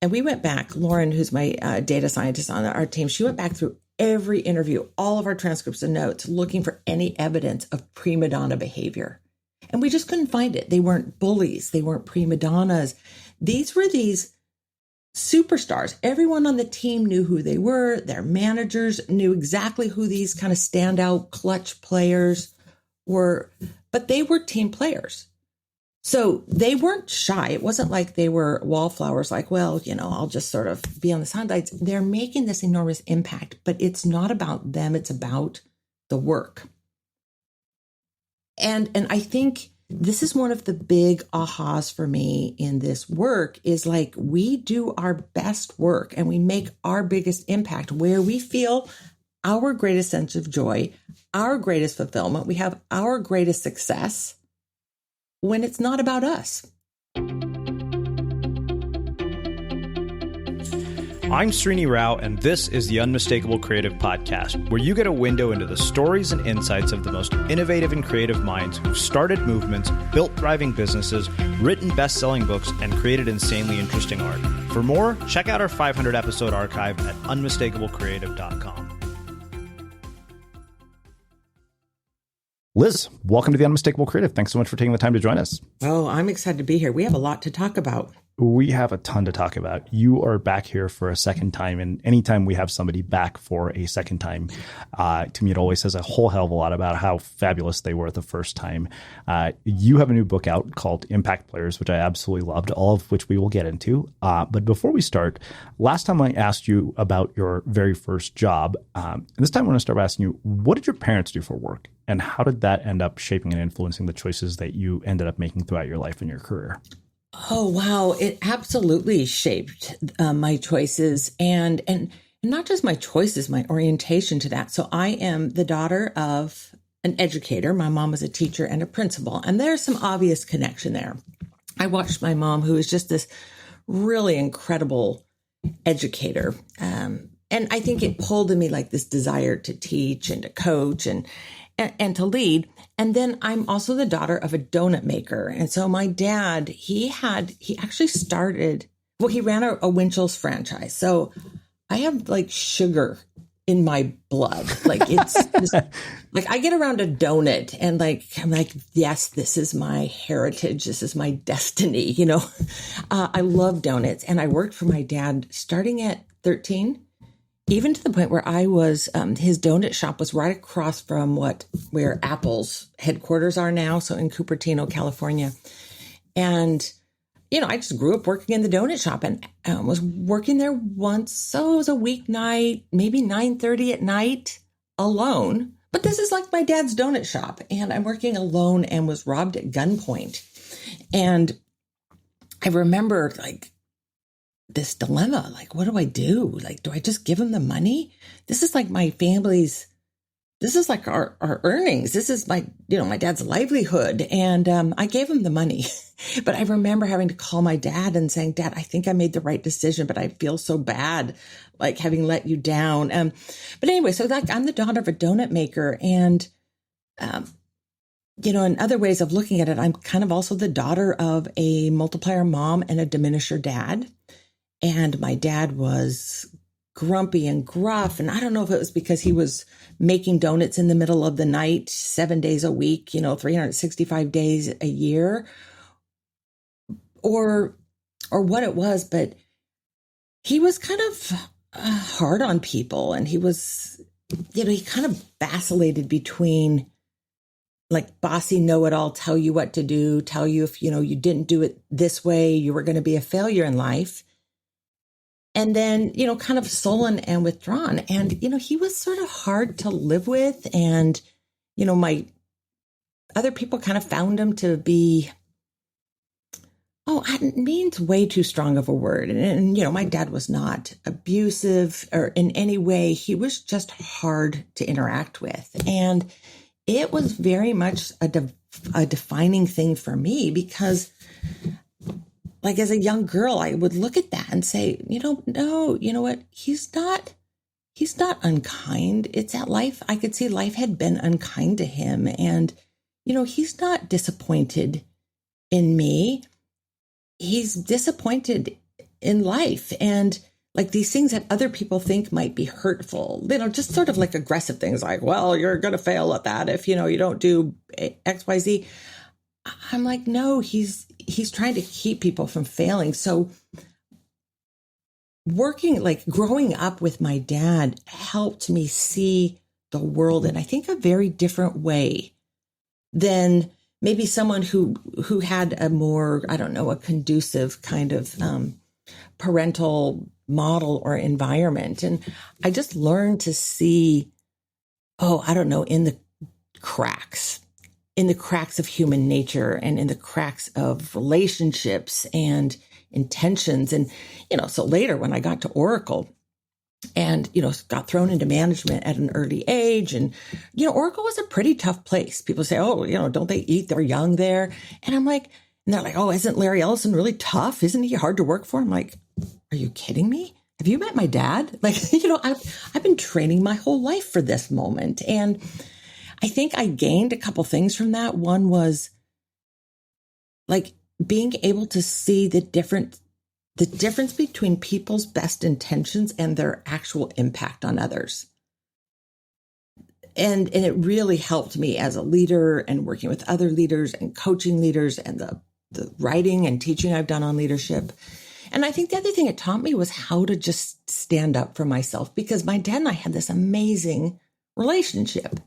And we went back, Lauren, who's my data scientist on our team, she went back through every interview, all of our transcripts and notes, looking for any evidence of prima donna behavior. And we just couldn't find it. They weren't bullies. They weren't prima donnas. These were these superstars. Everyone on the team knew who they were. Their managers knew exactly who these kind of standout clutch players were, but they were team players. So they weren't shy. It wasn't like they were wallflowers, like, well, I'll just sort of be on the sidelines. They're making this enormous impact, but it's not about them. It's about the work. And I think this is one of the big ahas for me in this work is like, we do our best work and we make our biggest impact where we feel our greatest sense of joy, our greatest fulfillment. We have our greatest success when it's not about us. I'm Srini Rao, and this is the Unmistakable Creative Podcast, where you get a window into the stories and insights of the most innovative and creative minds who've started movements, built thriving businesses, written best-selling books, and created insanely interesting art. For more, check out our 500-episode archive at unmistakablecreative.com. Liz, welcome to the Unmistakable Creative. Thanks so much for taking the time to join us. Oh, I'm excited to be here. We have a lot to talk about. We have a ton to talk about. You are back here for a second time, and anytime we have somebody back for a second time, to me, it always says a whole hell of a lot about how fabulous they were the first time. You have a new book out called Impact Players, which I absolutely loved, all of which we will get into. But before we start, last time I asked you about your very first job, and this time I want to start by asking you, what did your parents do for work? And how did that end up shaping and influencing the choices that you ended up making throughout your life and your career? Oh, wow. It absolutely shaped my choices and not just my choices, my orientation to that. So I am the daughter of an educator. My mom was a teacher and a principal, and there's some obvious connection there. I watched my mom, who is just this really incredible educator. And I think it pulled in me like this desire to teach and to coach and to lead. And then I'm also the daughter of a donut maker. And so my dad, he actually started, he ran a Winchell's franchise. So I have like sugar in my blood. Like it's just, like I get around a donut and like, I'm like, yes, this is my heritage. This is my destiny. I love donuts. And I worked for my dad starting at 13. Even to the point where I was, his donut shop was right across from where Apple's headquarters are now. So in Cupertino, California. And, I just grew up working in the donut shop and was working there once. So it was a weeknight, maybe 9:30 at night alone. But this is like my dad's donut shop. And I'm working alone and was robbed at gunpoint. And I remember like, this dilemma, like, what do I do? Like, do I just give him the money? This is like my family's, this is like our earnings. This is my dad's livelihood. And I gave him the money. But I remember having to call my dad and saying, Dad, I think I made the right decision, but I feel so bad, like having let you down. But anyway, so like I'm the daughter of a donut maker. And, in other ways of looking at it, I'm kind of also the daughter of a multiplier mom and a diminisher dad. And my dad was grumpy and gruff. And I don't know if it was because he was making donuts in the middle of the night, 7 days a week, 365 days a year, or what it was. But he was kind of hard on people. And he was, he kind of vacillated between like bossy know-it-all, tell you what to do, tell you if, you didn't do it this way, you were going to be a failure in life. And then, kind of sullen and withdrawn. And, he was sort of hard to live with. And, my other people kind of found him to be, it means way too strong of a word. And my dad was not abusive or in any way. He was just hard to interact with. And it was very much a defining thing for me because like as a young girl, I would look at that and say, no, you know what? He's not unkind. It's that life. I could see life had been unkind to him. And, he's not disappointed in me. He's disappointed in life, and like these things that other people think might be hurtful, just sort of like aggressive things like, well, you're going to fail at that if, you don't do X, Y, Z. I'm like, no, he's trying to keep people from failing. So growing up with my dad helped me see the world in, I think, a very different way than maybe someone who had a more, I don't know, a conducive kind of parental model or environment. And I just learned to see, I don't know, in the cracks of human nature and in the cracks of relationships and intentions. And, so later when I got to Oracle and, got thrown into management at an early age, and, Oracle was a pretty tough place. People say, don't they eat their young there? And I'm like, and they're like, oh, isn't Larry Ellison really tough? Isn't he hard to work for? I'm like, are you kidding me? Have you met my dad? Like, I've been training my whole life for this moment. And I think I gained a couple things from that. One was like being able to see the difference between people's best intentions and their actual impact on others. And it really helped me as a leader and working with other leaders and coaching leaders and the writing and teaching I've done on leadership. And I think the other thing it taught me was how to just stand up for myself, because my dad and I had this amazing relationship.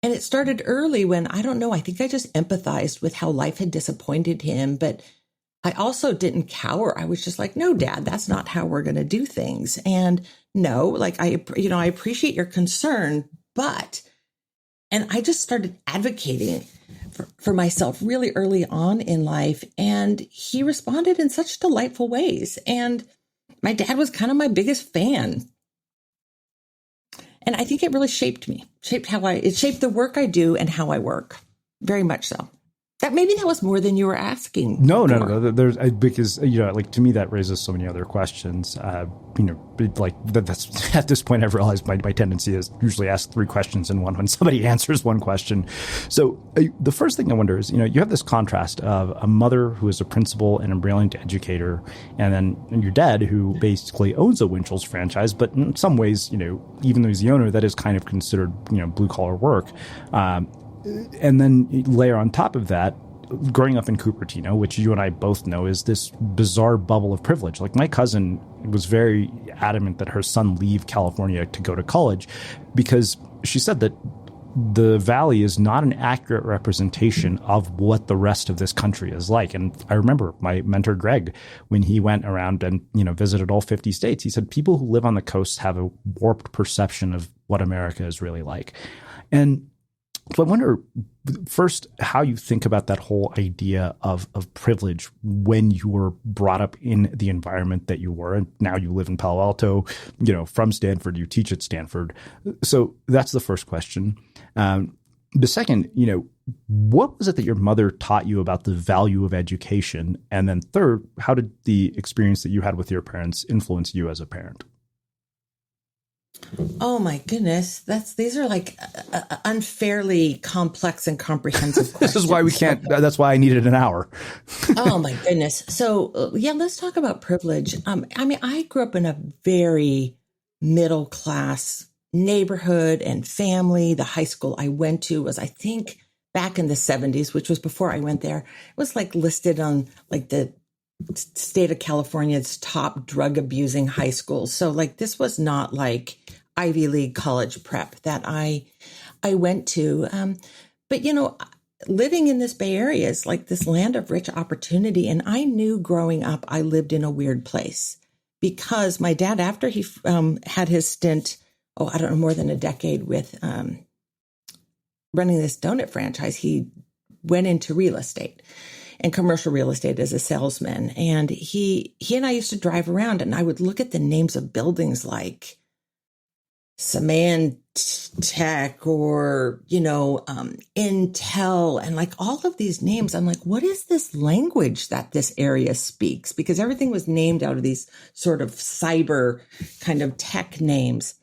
And it started early when, I don't know, I think I just empathized with how life had disappointed him. But I also didn't cower. I was just like, no, Dad, that's not how we're going to do things. And no, like, I appreciate your concern, and I just started advocating for myself really early on in life. And he responded in such delightful ways. And my dad was kind of my biggest fan. And I think it really shaped me, it shaped the work I do and how I work. Very much so. That was more than you were asking. No. There's because like, to me that raises so many other questions. That's at this point I've realized my tendency is usually ask three questions in one when somebody answers one question. So the first thing I wonder is, you have this contrast of a mother who is a principal and a brilliant educator, and then your dad who basically owns a Winchell's franchise, but in some ways, even though he's the owner, that is kind of considered blue collar work. And then layer on top of that, growing up in Cupertino, which you and I both know is this bizarre bubble of privilege. Like, my cousin was very adamant that her son leave California to go to college because she said that the Valley is not an accurate representation of what the rest of this country is like. And I remember my mentor, Greg, when he went around and, visited all 50 states, he said people who live on the coast have a warped perception of what America is really like. And so I wonder, first, how you think about that whole idea of privilege when you were brought up in the environment that you were, and now you live in Palo Alto, from Stanford, you teach at Stanford. So that's the first question. The second, what was it that your mother taught you about the value of education? And then third, how did the experience that you had with your parents influence you as a parent? Oh my goodness. These are like unfairly complex and comprehensive questions. This is why we can't, that's why I needed an hour. Oh my goodness. So let's talk about privilege. I grew up in a very middle class neighborhood and family. The high school I went to was, I think, back in the 70s, which was before I went there. It was like listed on like the state of California's top drug abusing high schools. So like, this was not like Ivy League college prep that I went to. But living in this Bay Area is like this land of rich opportunity. And I knew growing up, I lived in a weird place because my dad, after he had his stint, I don't know, more than a decade with running this donut franchise, he went into real estate and commercial real estate as a salesman. And he and I used to drive around and I would look at the names of buildings like Symantec or, Intel and like all of these names. I'm like, what is this language that this area speaks? Because everything was named out of these sort of cyber kind of tech names.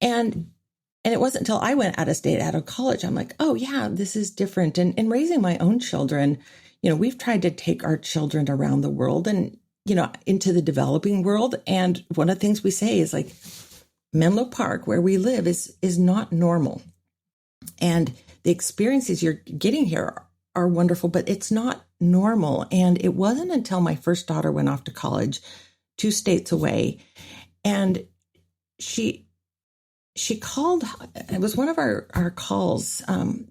And it wasn't until I went out of state, out of college, I'm like, oh yeah, this is different. And in raising my own children, we've tried to take our children around the world. And into the developing world. And one of the things we say is like Menlo Park, where we live, is not normal. And the experiences you're getting here are wonderful, but it's not normal. And it wasn't until my first daughter went off to college 2 states away, and she called. It was one of our calls,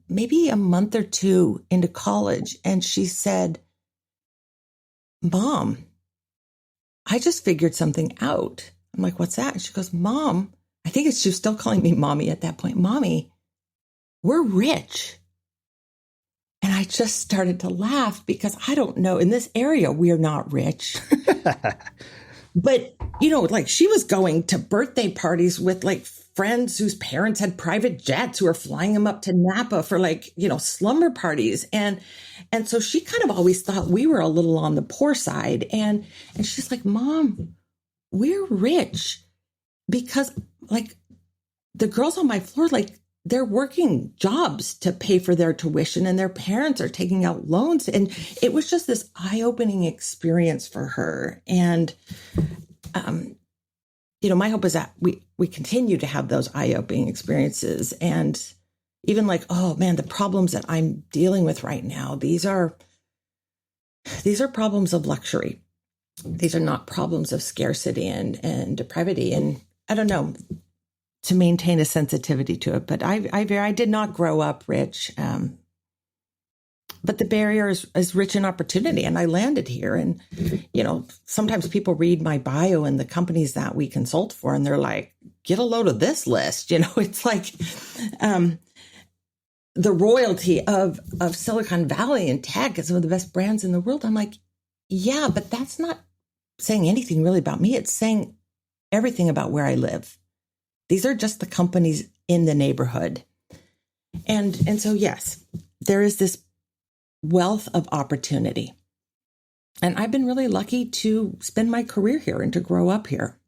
maybe a month or 2 into college. And she said, "Mom, I just figured something out." I'm like, "What's that?" And she goes, "Mom," I think she was still calling me mommy at that point. "Mommy, we're rich." And I just started to laugh because I don't know, in this area, we're not rich. But, like she was going to birthday parties with like friends whose parents had private jets who were flying them up to Napa for like, slumber parties. And so she kind of always thought we were a little on the poor side. And she's like, "Mom, we're rich," because like the girls on my floor, like they're working jobs to pay for their tuition and their parents are taking out loans. And it was just this eye-opening experience for her. And, my hope is that we continue to have those eye-opening experiences. And even like, oh man, the problems that I'm dealing with right now, these are problems of luxury. These are not problems of scarcity and depravity. And I don't know, to maintain a sensitivity to it. But I did not grow up rich. But the Bay Area is rich in opportunity, and I landed here. And, sometimes people read my bio and the companies that we consult for, and they're like, "Get a load of this list." It's like the royalty of Silicon Valley and tech is some of the best brands in the world. I'm like, yeah, but that's not saying anything really about me. It's saying everything about where I live. These are just the companies in the neighborhood. And so, yes, there is this wealth of opportunity. And I've been really lucky to spend my career here and to grow up here.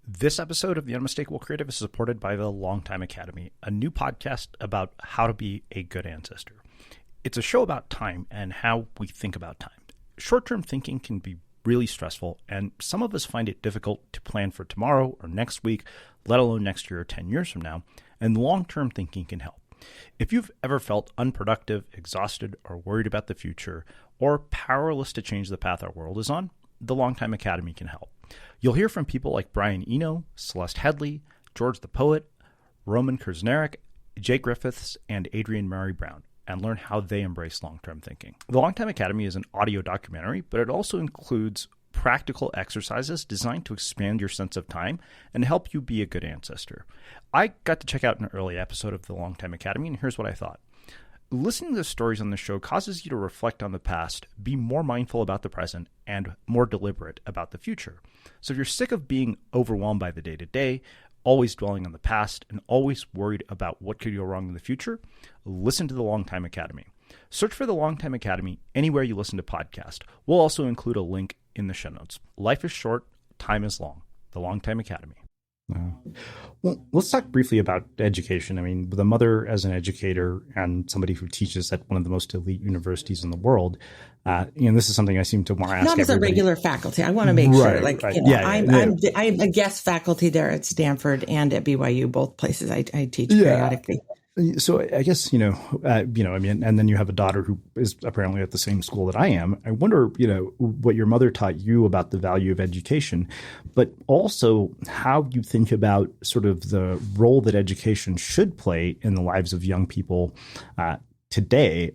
This episode of The Unmistakable Creative is supported by the Longtime Academy, a new podcast about how to be a good ancestor. It's a show about time and how we think about time. Short-term thinking can be really stressful, and some of us find it difficult to plan for tomorrow or next week, let alone next year or 10 years from now, and long-term thinking can help. If you've ever felt unproductive, exhausted, or worried about the future, or powerless to change the path our world is on, the Longtime Academy can help. You'll hear from people like Brian Eno, Celeste Headley, George the Poet, Roman Kurznerek, Jay Griffiths, and Adrienne Murray Brown, and learn how they embrace long-term thinking. The Longtime Academy is an audio documentary, but it also includes practical exercises designed to expand your sense of time and help you be a good ancestor. I got to check out an early episode of the Longtime Academy, and here's what I thought. Listening to the stories on the show causes you to reflect on the past, be more mindful about the present, and more deliberate about the future. So if you're sick of being overwhelmed by the day-to-day, always dwelling on the past, and always worried about what could go wrong in the future, listen to the Longtime Academy. Search for the Longtime Academy anywhere you listen to podcasts. We'll also include a link in the show notes. Life is short, time is long. The Longtime Academy. Well, let's talk briefly about education. I mean, with a mother as an educator and somebody who teaches at one of the most elite universities in the world, this is something I seem to want to ask not as everybody. A regular faculty. I want to make sure, I'm a guest faculty there at Stanford and at BYU, both places I teach periodically. So I guess, and then you have a daughter who is apparently at the same school that I am. I wonder, what your mother taught you about the value of education, but also how you think about sort of the role that education should play in the lives of young people today.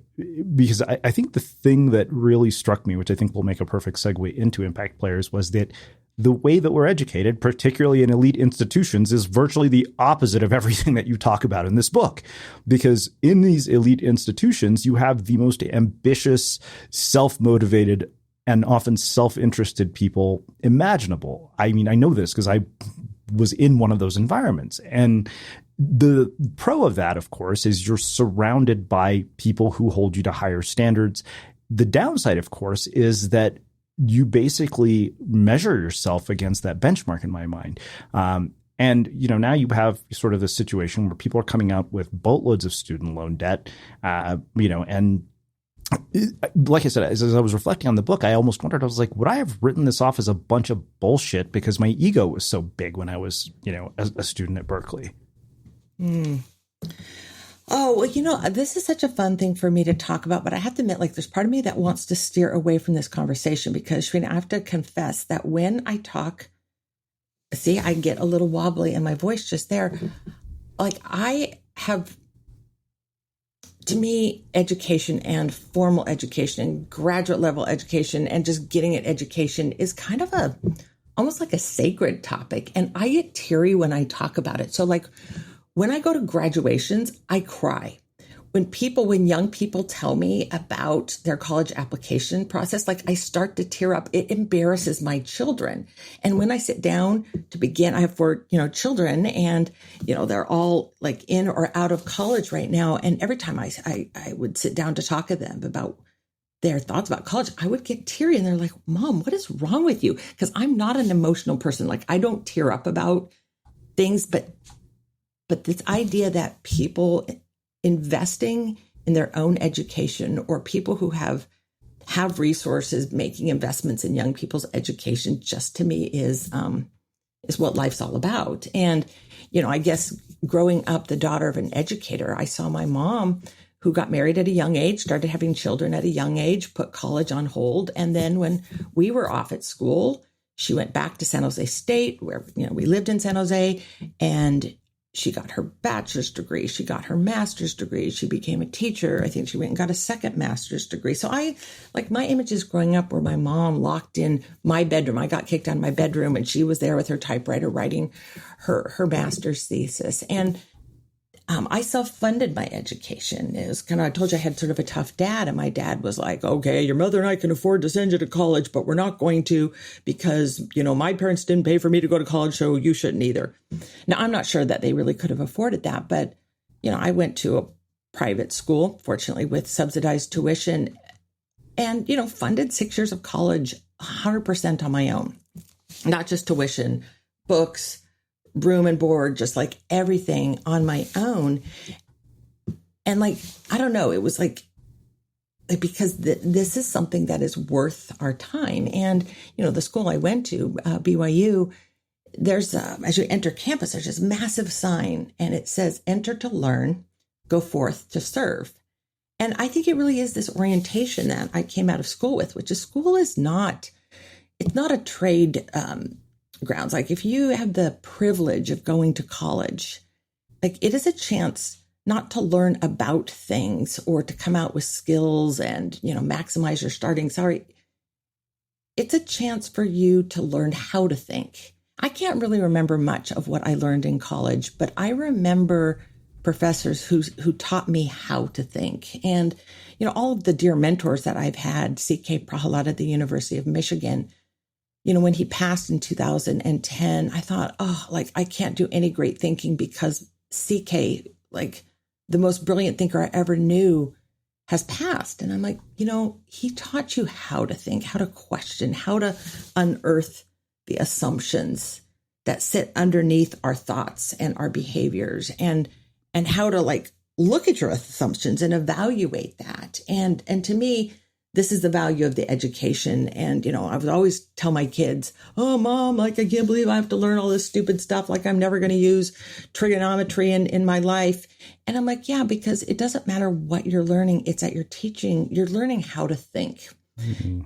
Because I think the thing that really struck me, which I think will make a perfect segue into Impact Players, was that the way that we're educated, particularly in elite institutions, is virtually the opposite of everything that you talk about in this book. Because in these elite institutions, you have the most ambitious, self-motivated, and often self-interested people imaginable. I mean, I know this because I was in one of those environments. And the pro of that, of course, is you're surrounded by people who hold you to higher standards. The downside, of course, is that you basically measure yourself against that benchmark in my mind. And, now you have sort of this situation where people are coming out with boatloads of student loan debt, and like I said, as I was reflecting on the book, I almost wondered, I was like, would I have written this off as a bunch of bullshit because my ego was so big when I was, a student at Berkeley? Oh, well, this is such a fun thing for me to talk about, but I have to admit, there's part of me that wants to steer away from this conversation because, Sharina, I have to confess that when I talk, see, I get a little wobbly in my voice just there. To me, education and formal education and graduate level education and just getting an education is kind of almost like a sacred topic. And I get teary when I talk about it. So when I go to graduations, I cry. When young people tell me about their college application process, I start to tear up. It embarrasses my children. And when I sit down to begin, I have 4, children, and, they're all in or out of college right now. And every time I would sit down to talk to them about their thoughts about college, I would get teary, and they're like, Mom, what is wrong with you? Because I'm not an emotional person. I don't tear up about things, but this idea that people investing in their own education, or people who have resources making investments in young people's education, just to me is what life's all about. And, I guess growing up the daughter of an educator, I saw my mom, who got married at a young age, started having children at a young age, put college on hold. And then when we were off at school, she went back to San Jose State, where, we lived in San Jose, and she got her bachelor's degree. She got her master's degree. She became a teacher. I think she went and got a second master's degree. So my images growing up were my mom locked in my bedroom. I got kicked out of my bedroom, and she was there with her typewriter writing her master's thesis. And I self-funded my education. It was I told you I had sort of a tough dad, and my dad was like, okay, your mother and I can afford to send you to college, but we're not going to because, my parents didn't pay for me to go to college, so you shouldn't either. Now, I'm not sure that they really could have afforded that, but, I went to a private school, fortunately, with subsidized tuition and, funded 6 years of college 100% on my own, not just tuition, books, room and board, just everything on my own. And I don't know, it was because this is something that is worth our time. And, the school I went to, BYU, there's, as you enter campus, there's this massive sign, and it says, enter to learn, go forth to serve. And I think it really is this orientation that I came out of school with, which is school is not, it's not a trade, grounds. If you have the privilege of going to college, it is a chance not to learn about things or to come out with skills and, maximize your starting salary. It's a chance for you to learn how to think. I can't really remember much of what I learned in college, but I remember professors who taught me how to think. And, all of the dear mentors that I've had, C.K. Prahalad at the University of Michigan, when he passed in 2010, I thought, I can't do any great thinking because CK, the most brilliant thinker I ever knew, has passed. And I'm like, he taught you how to think, how to question, how to unearth the assumptions that sit underneath our thoughts and our behaviors, and how to look at your assumptions and evaluate that. And to me, this is the value of the education. And, I would always tell my kids, oh, Mom, I can't believe I have to learn all this stupid stuff. I'm never going to use trigonometry in my life. And I'm like, yeah, because it doesn't matter what you're learning. It's that you're learning how to think,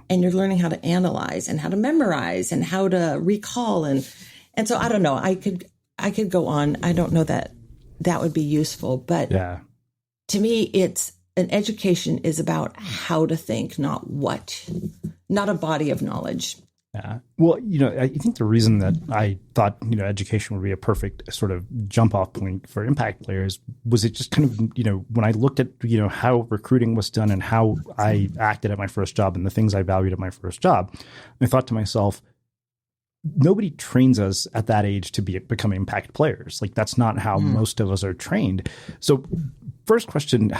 and you're learning how to analyze and how to memorize and how to recall. And so I don't know, I could go on. I don't know that would be useful, but to me, an education is about how to think, not a body of knowledge. Yeah. Well, I think the reason that I thought, education would be a perfect sort of jump off point for impact players was it just kind of, when I looked at, how recruiting was done and how I acted at my first job and the things I valued at my first job, I thought to myself, nobody trains us at that age to become impact players. That's not how most of us are trained. So first question,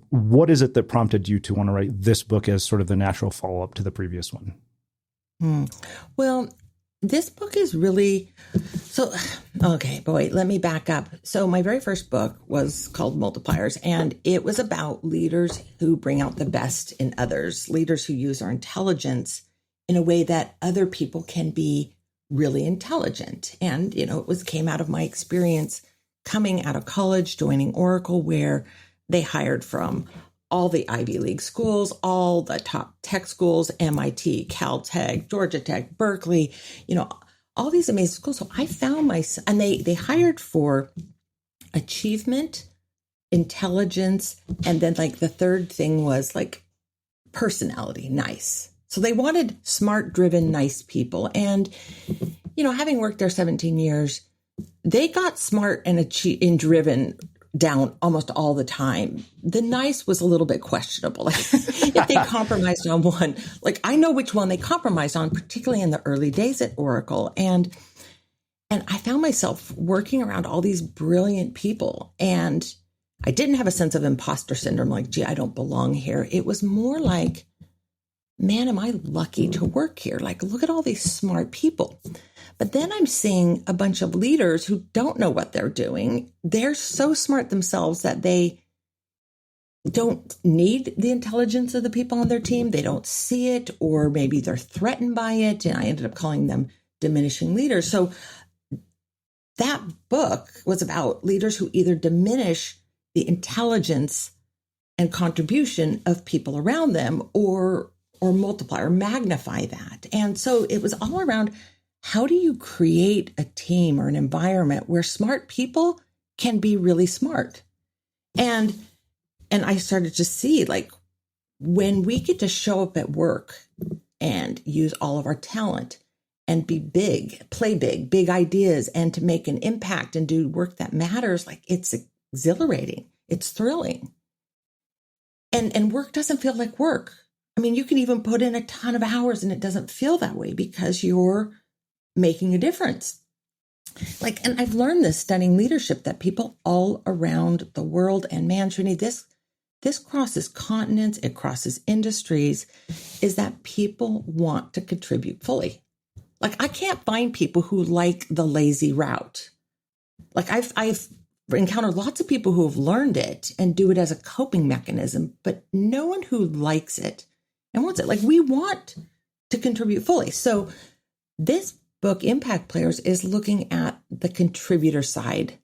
what is it that prompted you to want to write this book as sort of the natural follow-up to the previous one? Well, this book is really So, okay, boy, let me back up. So my very first book was called Multipliers, and it was about leaders who bring out the best in others, leaders who use our intelligence in a way that other people can be really intelligent. And, it came out of my experience coming out of college, joining Oracle, where they hired from all the Ivy League schools, all the top tech schools, MIT, Caltech, Georgia Tech, Berkeley, all these amazing schools. So I found myself, and they hired for achievement, intelligence, and then like the third thing was like personality, nice. So they wanted smart, driven, nice people. And, having worked there 17 years, they got smart and driven down almost all the time. The nice was a little bit questionable. If they compromised on one, I know which one they compromised on, particularly in the early days at Oracle. And I found myself working around all these brilliant people. And I didn't have a sense of imposter syndrome, like, gee, I don't belong here. It was more like, man, am I lucky to work here? Look at all these smart people. But then I'm seeing a bunch of leaders who don't know what they're doing. They're so smart themselves that they don't need the intelligence of the people on their team. They don't see it, or maybe they're threatened by it. And I ended up calling them diminishing leaders. So that book was about leaders who either diminish the intelligence and contribution of people around them or multiply or magnify that. And so it was all around, how do you create a team or an environment where smart people can be really smart? And I started to see, when we get to show up at work and use all of our talent and be big, play big ideas, and to make an impact and do work that matters, it's exhilarating. It's thrilling. And work doesn't feel like work. I mean, you can even put in a ton of hours and it doesn't feel that way because you're making a difference. And I've learned this studying leadership, that people all around the world, and man, Trini, this crosses continents, it crosses industries, is that people want to contribute fully. I can't find people who like the lazy route. I've encountered lots of people who have learned it and do it as a coping mechanism, but no one who likes it and wants it. We want to contribute fully. So this book, Impact Players, is looking at the contributor side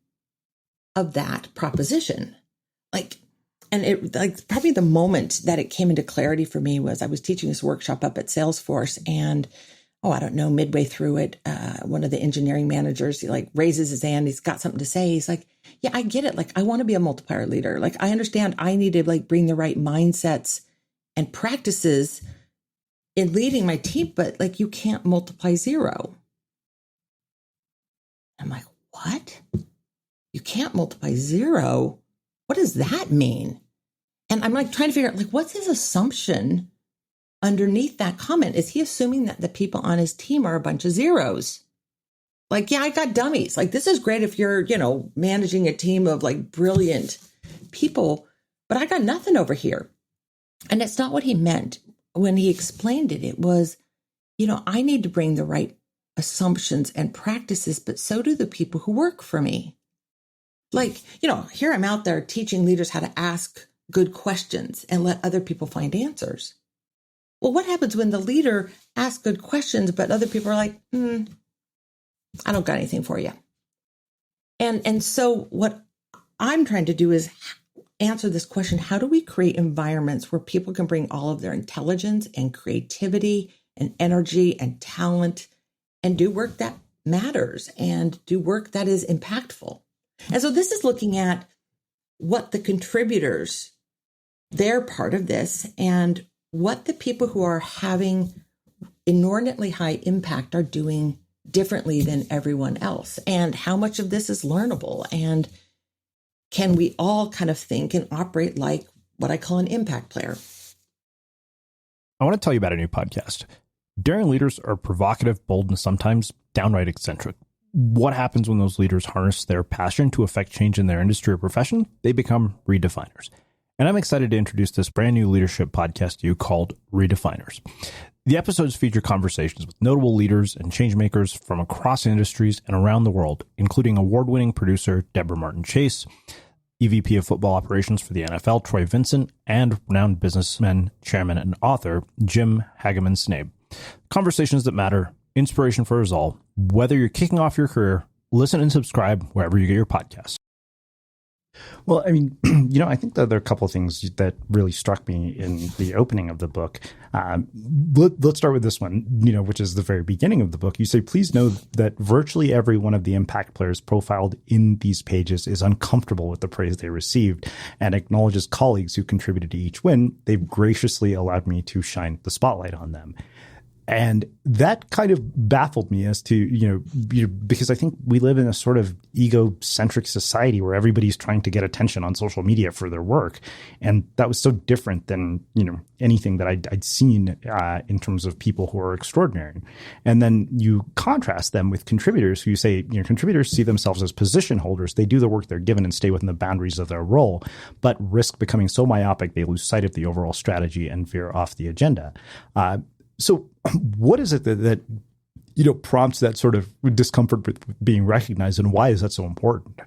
of that proposition. And it probably the moment that it came into clarity for me was I was teaching this workshop up at Salesforce, and I don't know, midway through it, one of the engineering managers, he raises his hand. He's got something to say. He's like, yeah, I get it. I want to be a multiplier leader. I understand I need to bring the right mindsets and practices in leading my team, but you can't multiply zero. I'm like, what? You can't multiply zero? What does that mean? And I'm trying to figure out, what's his assumption underneath that comment? Is he assuming that the people on his team are a bunch of zeros? Yeah, I got dummies. This is great if you're, managing a team of brilliant people, but I got nothing over here. And it's not what he meant when he explained it. It was, I need to bring the right assumptions and practices, but so do the people who work for me. Here I'm out there teaching leaders how to ask good questions and let other people find answers. Well, what happens when the leader asks good questions, but other people are like, I don't got anything for you. And so what I'm trying to do is answer this question. How do we create environments where people can bring all of their intelligence and creativity and energy and talent and do work that matters and do work that is impactful? And so this is looking at what the contributors, they're part of this, and what the people who are having inordinately high impact are doing differently than everyone else, and how much of this is learnable, and can we all kind of think and operate like what I call an impact player. I want to tell you about a new podcast. Daring leaders are provocative, bold, and sometimes downright eccentric. What happens when those leaders harness their passion to affect change in their industry or profession? They become redefiners. And I'm excited to introduce this brand new leadership podcast to you called Redefiners. The episodes feature conversations with notable leaders and changemakers from across industries and around the world, including award-winning producer Deborah Martin Chase, EVP of Football Operations for the NFL Troy Vincent, and renowned businessman, chairman, and author Jim Hageman Snape. Conversations that matter, inspiration for us all. Whether you're kicking off your career, listen and subscribe wherever you get your podcasts. Well, I mean, I think that there are a couple of things that really struck me in the opening of the book. Let's start with this one, which is the very beginning of the book. You say, please know that virtually every one of the impact players profiled in these pages is uncomfortable with the praise they received and acknowledges colleagues who contributed to each win. They've graciously allowed me to shine the spotlight on them. And that kind of baffled me as to, because I think we live in a sort of egocentric society where everybody's trying to get attention on social media for their work. And that was so different than, anything that I'd seen in terms of people who are extraordinary. And then you contrast them with contributors who say, contributors see themselves as position holders. They do the work they're given and stay within the boundaries of their role, but risk becoming so myopic they lose sight of the overall strategy and veer off the agenda. So what is it that prompts that sort of discomfort with being recognized, and why is that so important?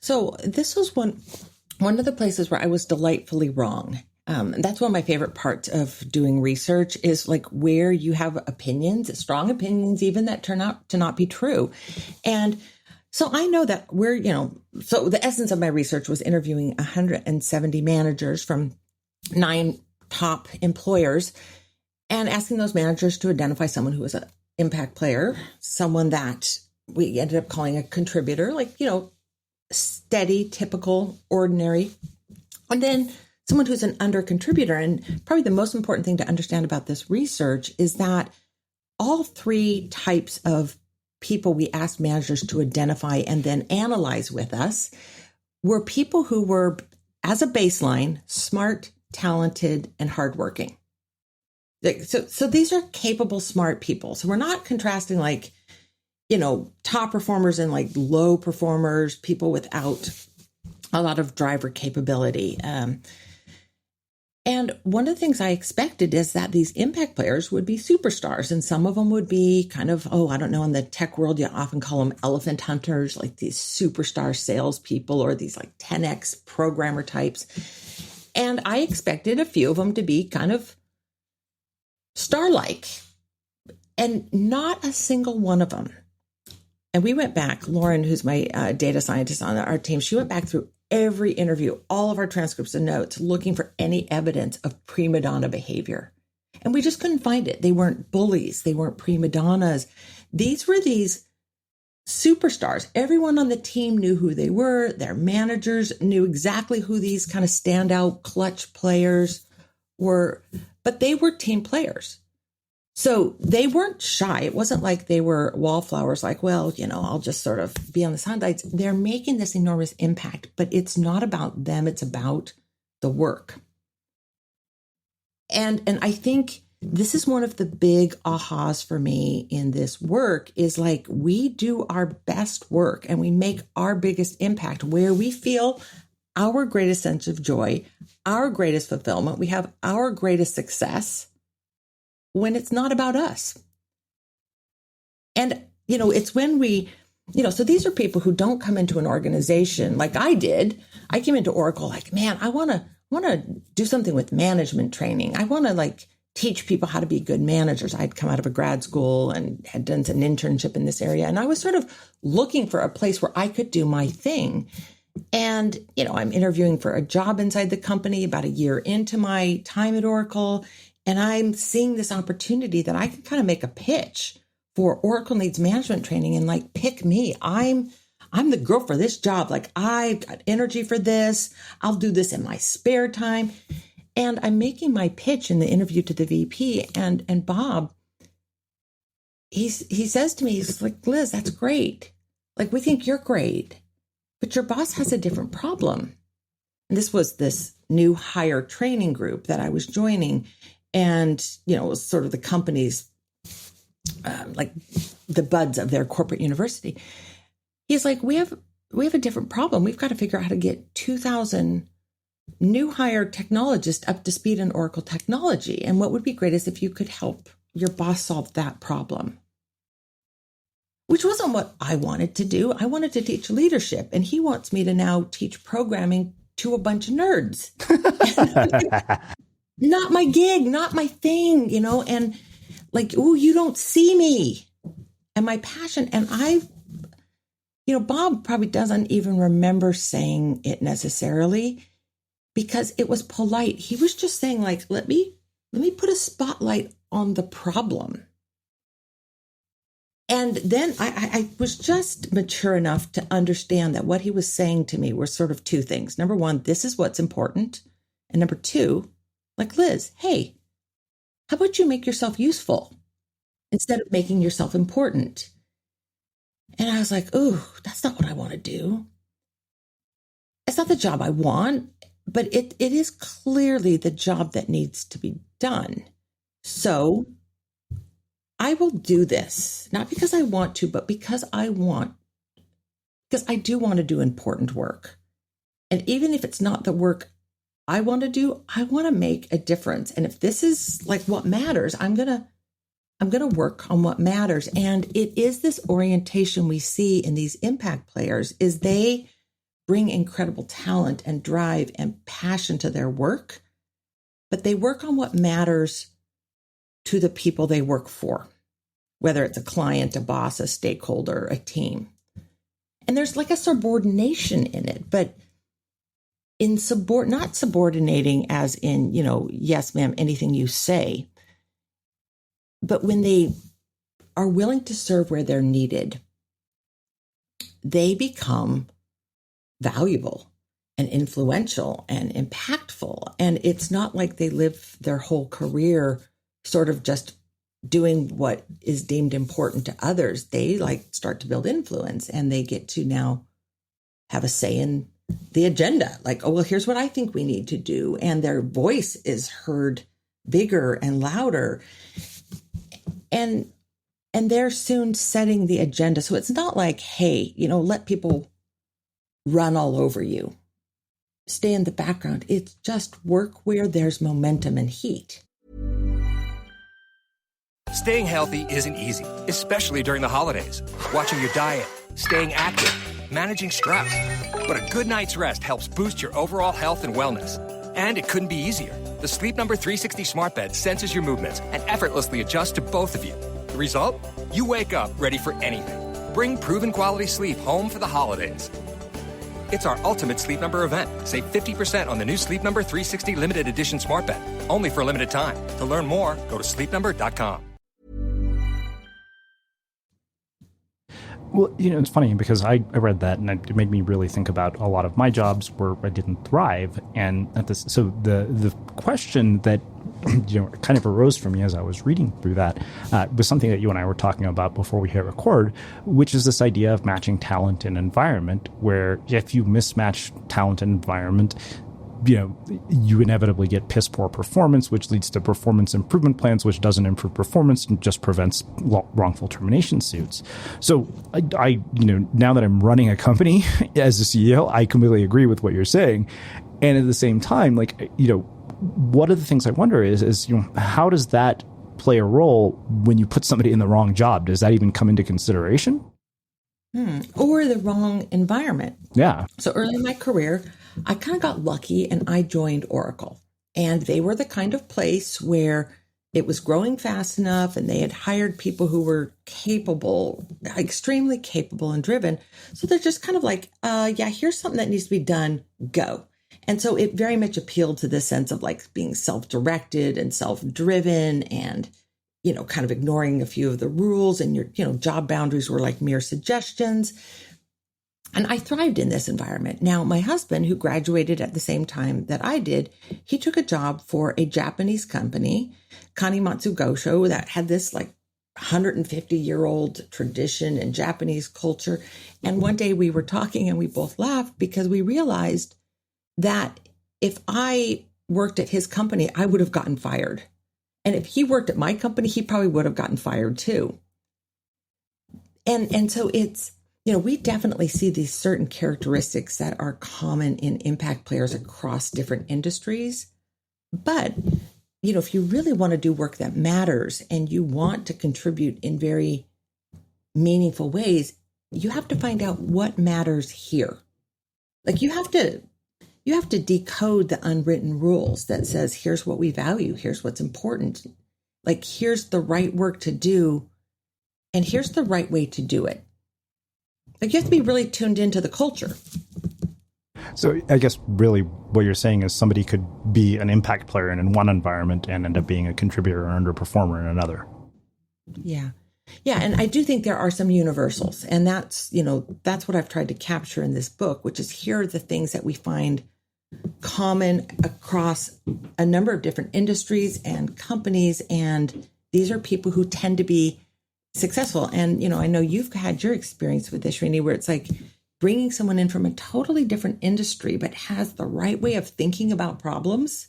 So this was one of the places where I was delightfully wrong. That's one of my favorite parts of doing research is like where you have opinions, strong opinions, even that turn out to not be true. And so I know that so the essence of my research was interviewing 170 managers from 9 top employers and asking those managers to identify someone who was an impact player, someone that we ended up calling a contributor, steady, typical, ordinary, and then someone who's an under contributor. And probably the most important thing to understand about this research is that all 3 types of people we asked managers to identify and then analyze with us were people who were, as a baseline, smart, talented, and hardworking. So these are capable, smart people. So we're not contrasting top performers and low performers, people without a lot of driver capability. And one of the things I expected is that these impact players would be superstars, and some of them would be kind of, in the tech world, you often call them elephant hunters, like these superstar salespeople or these 10X programmer types. And I expected a few of them to be kind of star-like, and not a single one of them. And we went back, Lauren, who's my data scientist on our team, she went back through every interview, all of our transcripts and notes, looking for any evidence of prima donna behavior. And we just couldn't find it. They weren't bullies. They weren't prima donnas. These were these superstars. Everyone on the team knew who they were. Their managers knew exactly who these kind of standout clutch players were, but they were team players. So they weren't shy. It wasn't like they were wallflowers, I'll just sort of be on the sidelines. They're making this enormous impact, but it's not about them. It's about the work. And I think this is one of the big ahas for me in this work is we do our best work and we make our biggest impact where we feel our greatest sense of joy, our greatest fulfillment. We have our greatest success when it's not about us. And, it's when we, so these are people who don't come into an organization like I did. I came into Oracle I want to do something with management training. I want to teach people how to be good managers. I'd come out of a grad school and had done an internship in this area. And I was sort of looking for a place where I could do my thing. And, I'm interviewing for a job inside the company about a year into my time at Oracle. And I'm seeing this opportunity that I can kind of make a pitch for Oracle needs management training and pick me. I'm the girl for this job. I've got energy for this. I'll do this in my spare time. And I'm making my pitch in the interview to the VP, and Bob, he says to me, he's like, Liz, that's great. We think you're great, but your boss has a different problem. And this was this new hire training group that I was joining. And, it was sort of the company's, the buds of their corporate university. He's like, we have a different problem. We've got to figure out how to get 2,000 new hire technologist up to speed on Oracle technology. And what would be great is if you could help your boss solve that problem, which wasn't what I wanted to do. I wanted to teach leadership, and he wants me to now teach programming to a bunch of nerds. Not my gig, not my thing, and like, oh, you don't see me and my passion. And Bob probably doesn't even remember saying it necessarily because it was polite. He was just saying, like, let me put a spotlight on the problem. And then I was just mature enough to understand that what he was saying to me were sort of two things. Number one, this is what's important. And number two, like, Liz, hey, how about you make yourself useful instead of making yourself important? And I was like, ooh, that's not what I want to do. It's not the job I want, but it is clearly the job that needs to be done. So I will do this, not because I want to, but because I do want to do important work. And even if it's not the work I want to do, I want to make a difference. And if this is like what matters, I'm going to work on what matters. And it is this orientation we see in these impact players is they bring incredible talent and drive and passion to their work, but they work on what matters to the people they work for, whether it's a client, a boss, a stakeholder, a team. And there's like a subordination in it, but in not subordinating as in, yes, ma'am, anything you say, but when they are willing to serve where they're needed, they become valuable and influential and impactful. And it's not like they live their whole career sort of just doing what is deemed important to others. They start to build influence, and they get to now have a say in the agenda. Like, oh, well, here's what I think we need to do. And their voice is heard bigger and louder. And they're soon setting the agenda. So it's not like, hey, let people run all over you. Stay in the background. It's just work where there's momentum and heat. Staying healthy isn't easy, especially during the holidays. Watching your diet, staying active, managing stress. But a good night's rest helps boost your overall health and wellness. And it couldn't be easier. The Sleep Number 360 smart bed senses your movements and effortlessly adjusts to both of you. The result? You wake up ready for anything. Bring proven quality sleep home for the holidays. It's our ultimate Sleep Number event. Save 50% on the new Sleep Number 360 limited edition smart bed. Only for a limited time. To learn more, go to sleepnumber.com. Well, it's funny because I read that and it made me really think about a lot of my jobs where I didn't thrive. And so the question that kind of arose for me as I was reading through that was something that you and I were talking about before we hit record, which is this idea of matching talent and environment, where if you mismatch talent and environment, you inevitably get piss poor performance, which leads to performance improvement plans, which doesn't improve performance and just prevents wrongful termination suits. So I now that I'm running a company as a CEO, I completely agree with what you're saying. And at the same time, one of the things I wonder is how does that play a role when you put somebody in the wrong job? Does that even come into consideration? Or the wrong environment. Yeah. So early in my career, I kind of got lucky and I joined Oracle. And they were the kind of place where it was growing fast enough and they had hired people who were capable, extremely capable and driven. So they're just kind of like, here's something that needs to be done, go. And so it very much appealed to this sense of being self-directed and self-driven and, kind of ignoring a few of the rules, and your, job boundaries were like mere suggestions. And I thrived in this environment. Now, my husband, who graduated at the same time that I did, he took a job for a Japanese company, Kanimatsu Gosho, that had this 150-year-old tradition and Japanese culture. And one day we were talking and we both laughed because we realized that if I worked at his company, I would have gotten fired. And if he worked at my company, he probably would have gotten fired too. And so we definitely see these certain characteristics that are common in impact players across different industries. But, if you really want to do work that matters and you want to contribute in very meaningful ways, you have to find out what matters here. Like you have to decode the unwritten rules that says, here's what we value, here's what's important. Like, here's the right work to do, and here's the right way to do it. Like, you have to be really tuned into the culture. So I guess really what you're saying is somebody could be an impact player in one environment and end up being a contributor or underperformer in another. Yeah. Yeah. And I do think there are some universals. And that's what I've tried to capture in this book, which is here are the things that we find common across a number of different industries and companies. And these are people who tend to be successful. And, I know you've had your experience with this, Srini, where it's like bringing someone in from a totally different industry, but has the right way of thinking about problems.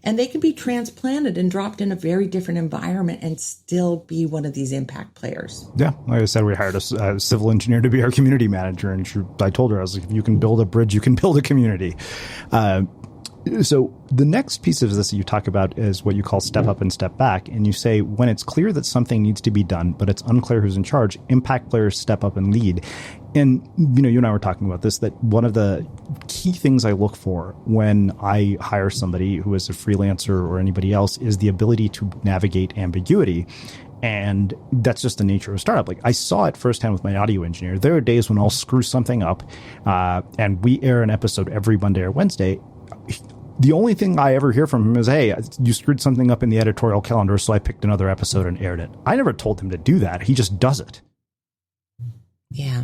And they can be transplanted and dropped in a very different environment and still be one of these impact players. Yeah. Like I said, we hired a civil engineer to be our community manager. And I told her, I was like, if you can build a bridge, you can build a community. So the next piece of this that you talk about is what you call step up and step back. And you say, when it's clear that something needs to be done, but it's unclear who's in charge, impact players step up and lead. And, you and I were talking about this, that one of the key things I look for when I hire somebody who is a freelancer or anybody else is the ability to navigate ambiguity. And that's just the nature of a startup. Like I saw it firsthand with my audio engineer. There are days when I'll screw something up, and we air an episode every Monday or Wednesday. The only thing I ever hear from him is, hey, you screwed something up in the editorial calendar, so I picked another episode and aired it. I never told him to do that. He just does it. Yeah.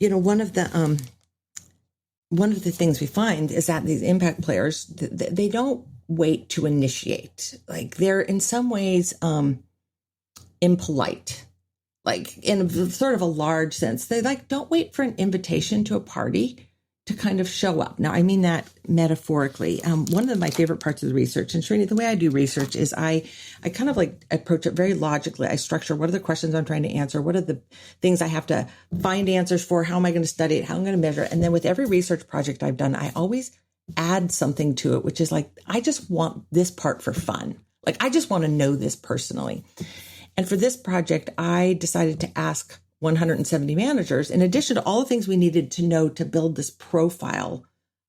One of the things we find is that these impact players, they don't wait to initiate. Like they're in some ways impolite, like in sort of a large sense. They don't wait for an invitation to a party to kind of show up. Now, I mean that metaphorically. One of my favorite parts of the research, and Srini, the way I do research is I kind of approach it very logically. I structure what are the questions I'm trying to answer? What are the things I have to find answers for? How am I going to study it? How am I going to measure it? And then with every research project I've done, I always add something to it, which is like, I just want this part for fun. Like, I just want to know this personally. And for this project, I decided to ask 170 managers, in addition to all the things we needed to know to build this profile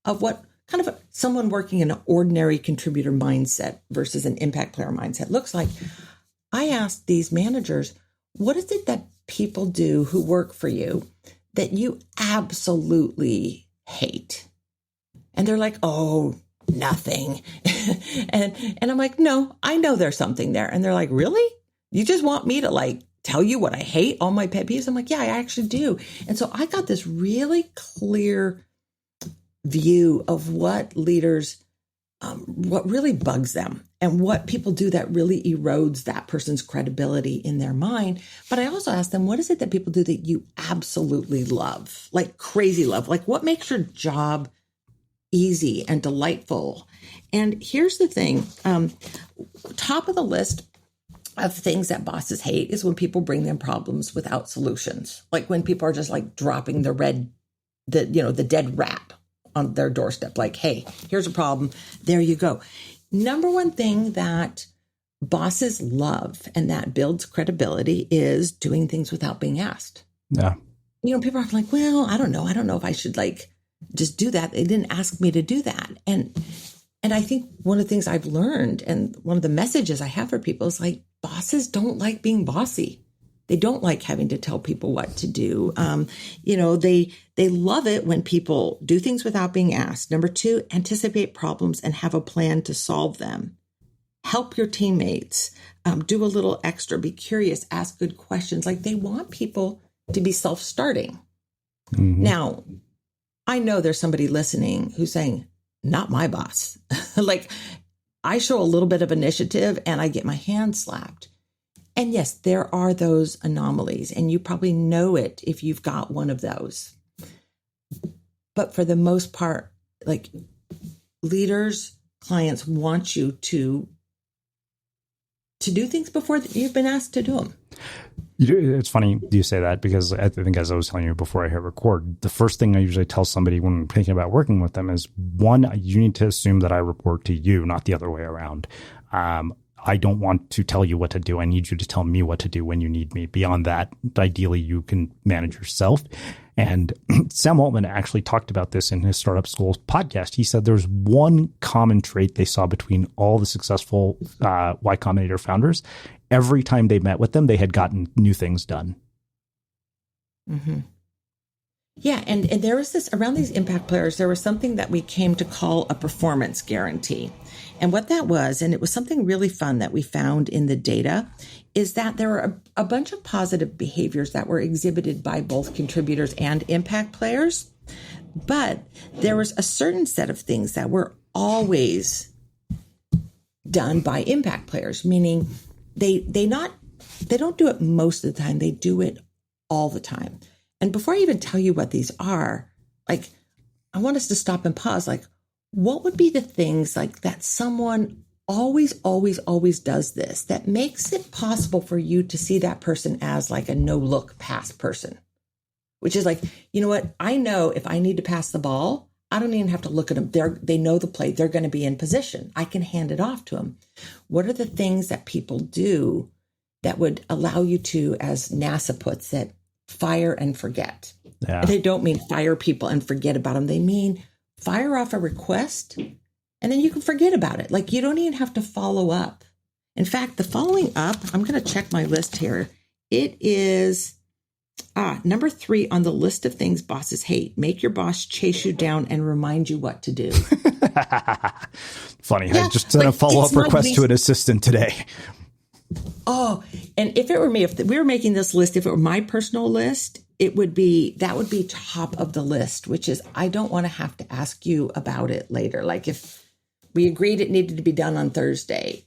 of what kind of someone working in an ordinary contributor mindset versus an impact player mindset looks like. I asked these managers, what is it that people do who work for you that you absolutely hate? And they're like, oh, nothing. and I'm like, no, I know there's something there. And they're like, really? You just want me to tell you what I hate, all my pet peeves? I'm like, yeah, I actually do. And so I got this really clear view of what leaders, what really bugs them and what people do that really erodes that person's credibility in their mind. But I also asked them, what is it that people do that you absolutely love, like crazy love? Like what makes your job easy and delightful? And here's the thing, top of the list of things that bosses hate is when people bring them problems without solutions. Like when people are just dropping the dead rat on their doorstep. Like, hey, here's a problem. There you go. Number one thing that bosses love and that builds credibility is doing things without being asked. Yeah. People are like, well, I don't know. I don't know if I should just do that. They didn't ask me to do that. And I think one of the things I've learned and one of the messages I have for people is bosses don't like being bossy. They don't like having to tell people what to do. They love it when people do things without being asked. Number two, anticipate problems and have a plan to solve them. Help your teammates. Do a little extra. Be curious. Ask good questions. They want people to be self-starting. Mm-hmm. Now, I know there's somebody listening who's saying, not my boss. I show a little bit of initiative and I get my hand slapped. And yes, there are those anomalies, and you probably know it if you've got one of those. But for the most part, leaders, clients want you to do things before you've been asked to do them. It's funny you say that, because I think, as I was telling you before I hit record, the first thing I usually tell somebody when I'm thinking about working with them is, one, you need to assume that I report to you, not the other way around. I don't want to tell you what to do. I need you to tell me what to do when you need me. Beyond that, ideally, you can manage yourself. And Sam Altman actually talked about this in his Startup School podcast. He said there's one common trait they saw between all the successful Y Combinator founders. Every time they met with them, they had gotten new things done. Mm-hmm. Yeah, and there was this, around these impact players, there was something that we came to call a performance guarantee. And what that was, and it was something really fun that we found in the data, is that there were a bunch of positive behaviors that were exhibited by both contributors and impact players. But there was a certain set of things that were always done by impact players, meaning they don't do it most of the time. They do it all the time. And before I even tell you what these are, like, I want us to stop and pause. Like, what would be the things like that someone always does this that makes it possible for you to see that person as like a no look pass person, which is like, you know what? I know if I need to pass the ball, I don't even have to look at them. They know the play. They're going to be in position. I can hand it off to them. What are the things that people do that would allow you to, as NASA puts it, fire and forget? Yeah. They don't mean fire people and forget about them. They mean fire off a request and then you can forget about it. Like, you don't even have to follow up. In fact, the following up, I'm going to check my list here. It is number 3 on the list of things bosses hate. Make your boss chase you down and remind you what to do. Funny. Yeah, I just sent a follow-up request to an assistant today. Oh, and if it were me, if we were making this list, if it were my personal list, that would be top of the list, which is, I don't want to have to ask you about it later. Like, if we agreed it needed to be done on Thursday,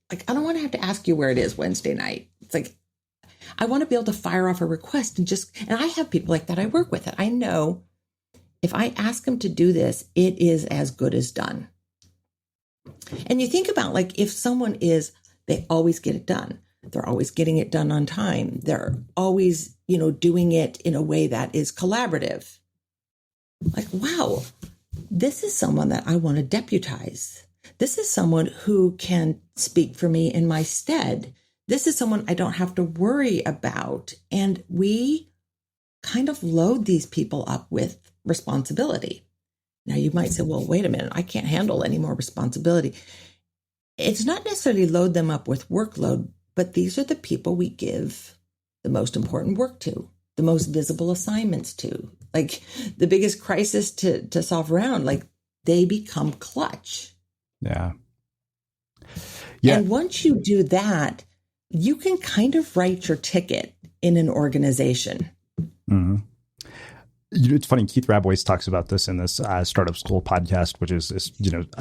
like, I don't want to have to ask you where it is Wednesday night. It's like, I want to be able to fire off a request and I have people like that I work with. It. I know if I ask them to do this, it is as good as done. And you think about, like, if someone they always get it done. They're always getting it done on time. They're always, doing it in a way that is collaborative. Like, wow, this is someone that I want to deputize. This is someone who can speak for me in my stead. This is someone I don't have to worry about. And we kind of load these people up with responsibility. Now, you might say, well, wait a minute, I can't handle any more responsibility. It's not necessarily load them up with workload, but these are the people we give the most important work to, the most visible assignments to, like the biggest crisis to solve around. Like, they become clutch. Yeah. And once you do that, you can kind of write your ticket in an organization. Mm-hmm. It's funny, Keith Rabois talks about this in this Startup School podcast, which is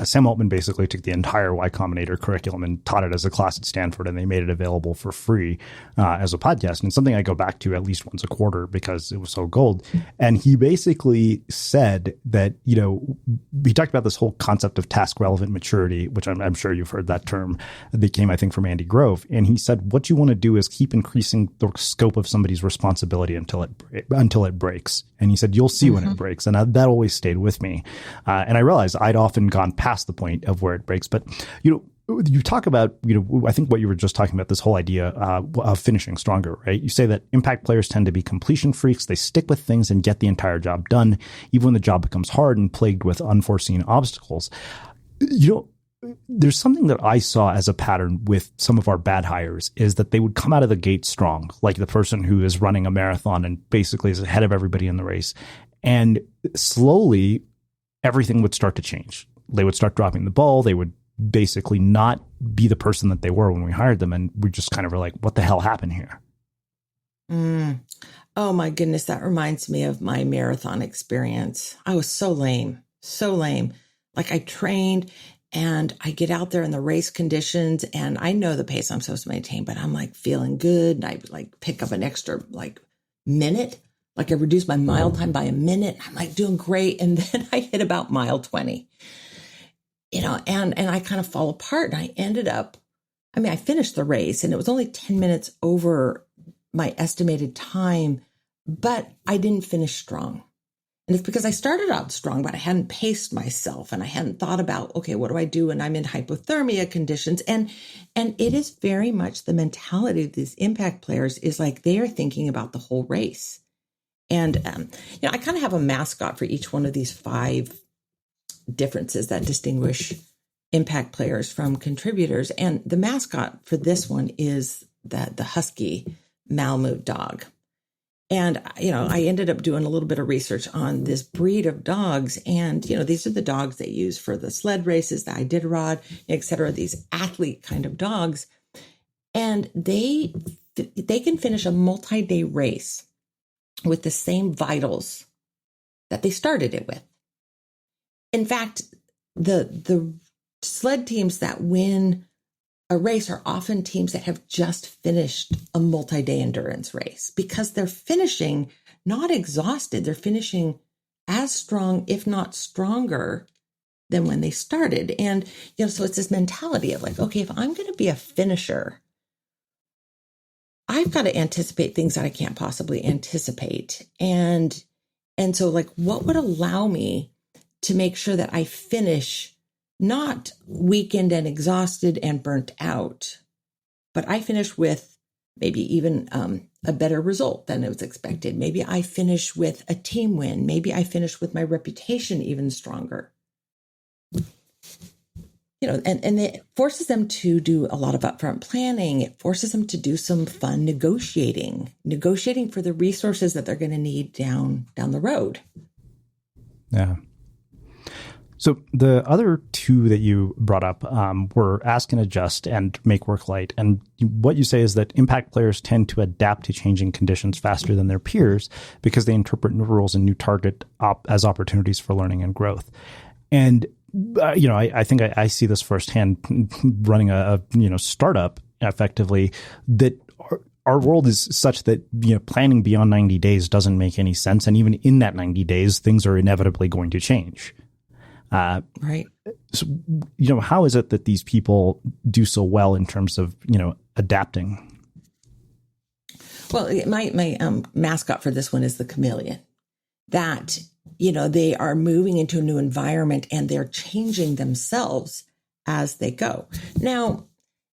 Sam Altman basically took the entire Y Combinator curriculum and taught it as a class at Stanford, and they made it available for free as a podcast. And something I go back to at least once a quarter because it was so gold. And he basically said that, he talked about this whole concept of task relevant maturity, which I'm sure you've heard that term. That came, I think, from Andy Grove. And he said, what you want to do is keep increasing the scope of somebody's responsibility until it breaks. And he said, you'll see when it breaks. And that always stayed with me. And I realized I'd often gone past the point of where it breaks. But, you talk about, I think what you were just talking about, this whole idea of finishing stronger, right? You say that impact players tend to be completion freaks. They stick with things and get the entire job done, even when the job becomes hard and plagued with unforeseen obstacles. There's something that I saw as a pattern with some of our bad hires is that they would come out of the gate strong, like the person who is running a marathon and basically is ahead of everybody in the race. And slowly, everything would start to change. They would start dropping the ball. They would basically not be the person that they were when we hired them. And we just kind of were like, what the hell happened here? Oh, my goodness. That reminds me of my marathon experience. I was so lame. Like, I trained and I get out there in the race conditions and I know the pace I'm supposed to maintain, but I'm like feeling good. And I like pick up an extra minute. Like, I reduced my mile time by a minute. I'm like doing great. And then I hit about mile 20, and I kind of fall apart. And I ended up, I finished the race and it was only 10 minutes over my estimated time, but I didn't finish strong. And it's because I started out strong, but I hadn't paced myself and I hadn't thought about, okay, what do I do when I'm in hypothermia conditions? And it is very much the mentality of these impact players is like they are thinking about the whole race. And, I kind of have a mascot for each one of these 5 differences that distinguish impact players from contributors. And the mascot for this one is the husky Malamute dog. And, I ended up doing a little bit of research on this breed of dogs. And, these are the dogs they use for the sled races, the Iditarod, et cetera, these athlete kind of dogs. And they can finish a multi-day race with the same vitals that they started it with. In fact, the sled teams that win a race are often teams that have just finished a multi-day endurance race because they're finishing not exhausted. They're finishing as strong, if not stronger than when they started. And, so it's this mentality of like, okay, if I'm going to be a finisher, I've got to anticipate things that I can't possibly anticipate. And so like, what would allow me to make sure that I finish not weakened and exhausted and burnt out, but I finish with maybe even a better result than it was expected. Maybe I finish with a team win. Maybe I finish with my reputation even stronger. And it forces them to do a lot of upfront planning. It forces them to do some fun negotiating for the resources that they're going to need down the road. Yeah. So the other 2 that you brought up were ask and adjust and make work light. And what you say is that impact players tend to adapt to changing conditions faster than their peers because they interpret new rules and new target as opportunities for learning and growth. And, I think I see this firsthand running a startup effectively, that our world is such that, planning beyond 90 days doesn't make any sense. And even in that 90 days, things are inevitably going to change. Right. So, how is it that these people do so well in terms of, adapting? Well, my mascot for this one is the chameleon. That, they are moving into a new environment and they're changing themselves as they go. Now,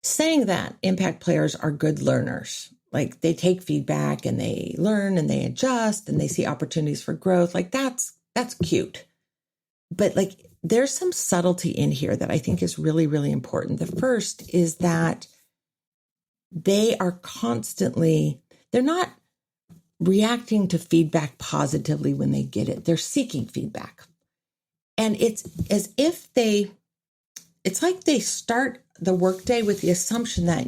saying that impact players are good learners, like they take feedback and they learn and they adjust and they see opportunities for growth, like that's cute. But like, there's some subtlety in here that I think is really, really important. The first is that they are they're not reacting to feedback positively when they get it. They're seeking feedback. And it's as if it's like they start the workday with the assumption that,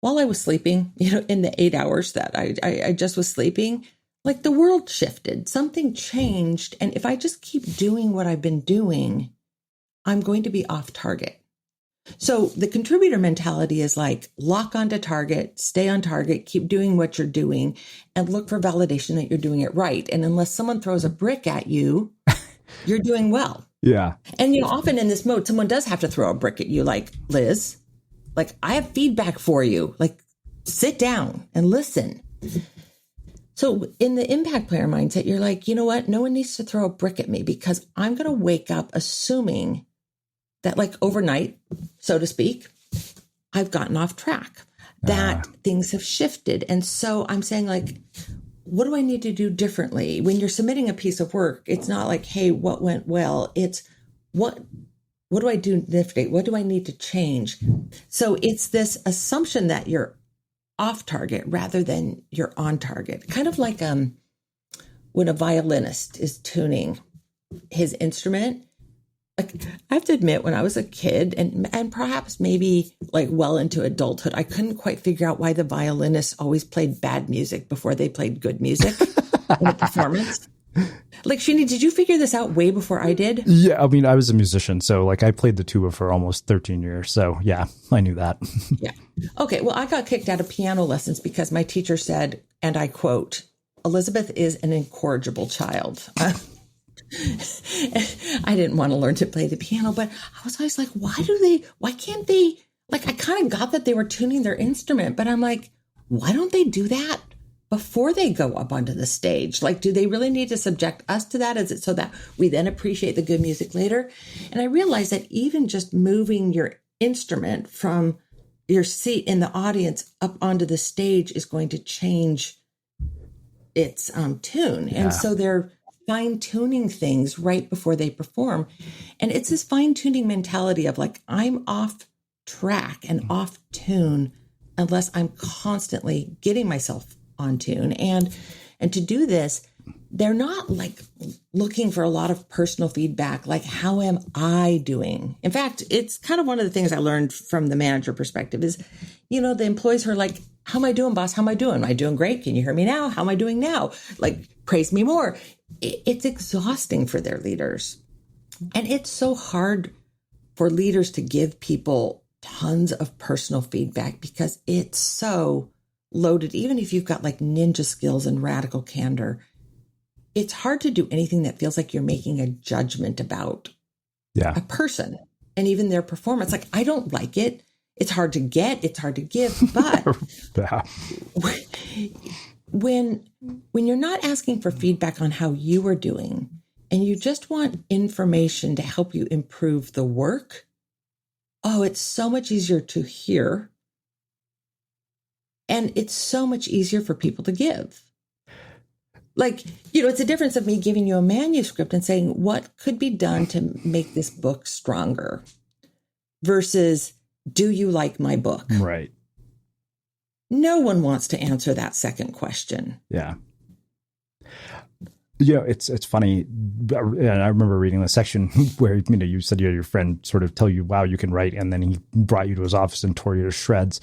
while I was sleeping, in the 8 hours that I just was sleeping, like the world shifted, something changed. And if I just keep doing what I've been doing, I'm going to be off target. So the contributor mentality is like lock onto target, stay on target, keep doing what you're doing and look for validation that you're doing it right. And unless someone throws a brick at you, you're doing well. Yeah. And, often in this mode, someone does have to throw a brick at you like, Liz, like I have feedback for you, like sit down and listen. So in the impact player mindset, you're like, you know what? No one needs to throw a brick at me because I'm going to wake up assuming that like overnight, so to speak, I've gotten off track, that things have shifted. And so I'm saying like, what do I need to do differently? When you're submitting a piece of work, it's not like, hey, what went well? It's what do I do differently? What do I need to change? So it's this assumption that you're off target rather than you're on target. Kind of like when a violinist is tuning his instrument. Like I have to admit, when I was a kid and perhaps maybe like well into adulthood, I couldn't quite figure out why the violinists always played bad music before they played good music in a performance. Like, Sheeny, did you figure this out way before I did? Yeah, I mean, I was a musician, so like I played the tuba for almost 13 years. So yeah, I knew that. Yeah. Okay, well, I got kicked out of piano lessons because my teacher said, and I quote, Elizabeth is an incorrigible child. I didn't want to learn to play the piano, but I was always like, why can't they, like, I kind of got that they were tuning their instrument, but I'm like, why don't they do that before they go up onto the stage? Like, do they really need to subject us to that? Is it so that we then appreciate the good music later? And I realized that even just moving your instrument from your seat in the audience up onto the stage is going to change its tune. Yeah. And so they're fine tuning things right before they perform. And it's this fine tuning mentality of like, I'm off track and off tune unless I'm constantly getting myself on tune. And to do this, they're not like looking for a lot of personal feedback, like how am I doing? In fact, it's kind of one of the things I learned from the manager perspective is, you know, the employees are like, how am I doing, boss? How am I doing? Am I doing great? Can you hear me now? How am I doing now? Like, praise me more. It's exhausting for their leaders. And it's so hard for leaders to give people tons of personal feedback because it's so loaded. Even if you've got like ninja skills and radical candor, it's hard to do anything that feels like you're making a judgment about a person and even their performance. Like, I don't like it. It's hard to get, it's hard to give, but when you're not asking for feedback on how you are doing and you just want information to help you improve the work, oh, it's so much easier to hear. And it's so much easier for people to give. Like, you know, it's a difference of me giving you a manuscript and saying, what could be done to make this book stronger versus, do you like my book? Right. No one wants to answer that second question. Yeah. You know, it's funny. And I remember reading the section where, you know, you said you had your friend sort of tell you, wow, you can write. And then he brought you to his office and tore you to shreds.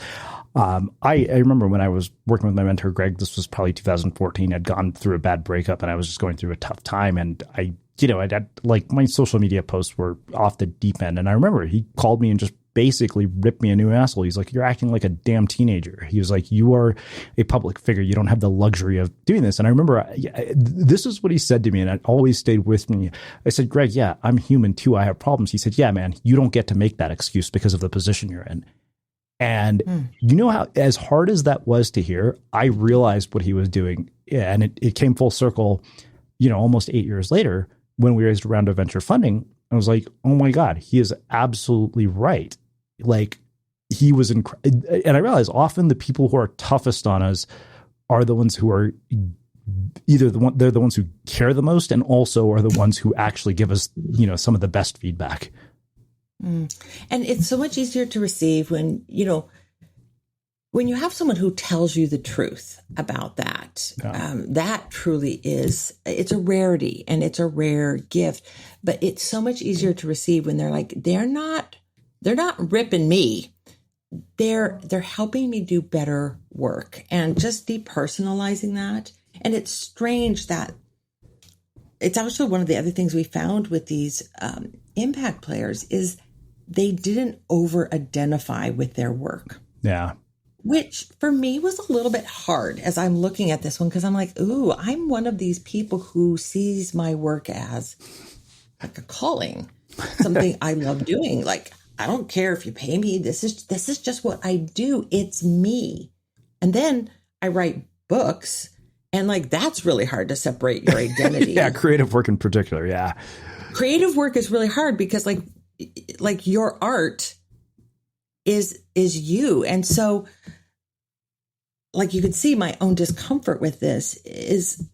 I remember when I was working with my mentor, Greg, this was probably 2014. I'd gone through a bad breakup and I was just going through a tough time. And I had like my social media posts were off the deep end. And I remember he called me and just basically ripped me a new asshole. He's like, you're acting like a damn teenager. He was like, you are a public figure. You don't have the luxury of doing this. And I remember this is what he said to me, and it always stayed with me. I said, Greg, yeah, I'm human too. I have problems. He said, yeah, man, you don't get to make that excuse because of the position you're in. And you know how, as hard as that was to hear, I realized what he was doing. Yeah, and it came full circle, you know, almost 8 years later when we raised a round of venture funding. I was like, oh my God, he is absolutely right. Like, he was and I realized often the people who are toughest on us are the ones who are either they're the ones who care the most and also are the ones who actually give us, you know, some of the best feedback. And it's so much easier to receive when, you know, when you have someone who tells you the truth about that. That truly is, it's a rarity and it's a rare gift, but it's so much easier to receive when they're like, they're not ripping me. They're helping me do better work, and just depersonalizing that. And it's strange that it's also one of the other things we found with these impact players is they didn't over-identify with their work. Yeah. Which for me was a little bit hard as I'm looking at this one, because I'm like, ooh, I'm one of these people who sees my work as like a calling, something I love doing. Like, I don't care if you pay me. This is just what I do. It's me. And then I write books, and like, that's really hard to separate your identity. Yeah, creative work in particular. Yeah. Creative work is really hard because like your art is you. And so, like, you could see my own discomfort with this is